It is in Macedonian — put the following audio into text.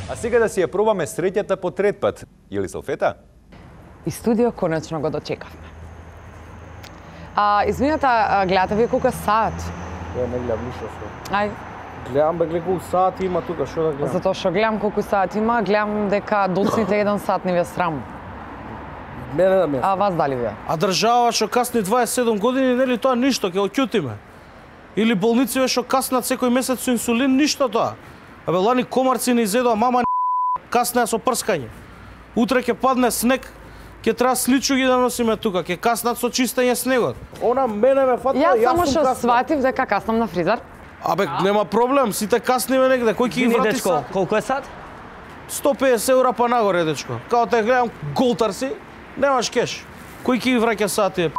А сега да си ја пробаме среќата по трет пат. Или салфета? И студио конечно го дочекавме. Извинете, гледате вие колку е саат? Ја не гледам ништо што. Ај, Гледам бе колку сати има тука, што да гледам? затоа што гледам колку саат има, гледам дека доцните 1 сат не ви е срам. Мене да ми е. А вас дали ви е? А држава што касни 27 години, нели тоа ништо, ќе го ќутиме. Или болниците што каснат секој месец со инсулин, ништо тоа. Абе лани комарци ни изедоа, мама каснеа со прскање. Утре ќе падне снег, ќе треба сличуги да носиме тука, ќе каснат со чистење снегот. Она мене ме фатила, Јас само сум што каснал. сватив дека каснам на фризер. Абе нема проблем, сите касниме негде, кој ќе ги Извини, врати дечко, сат? колку е сат? 150 евра па нагоре, дечко. Као те гледам голтар си, немаш кеш. Кој ќе ги враќа сати?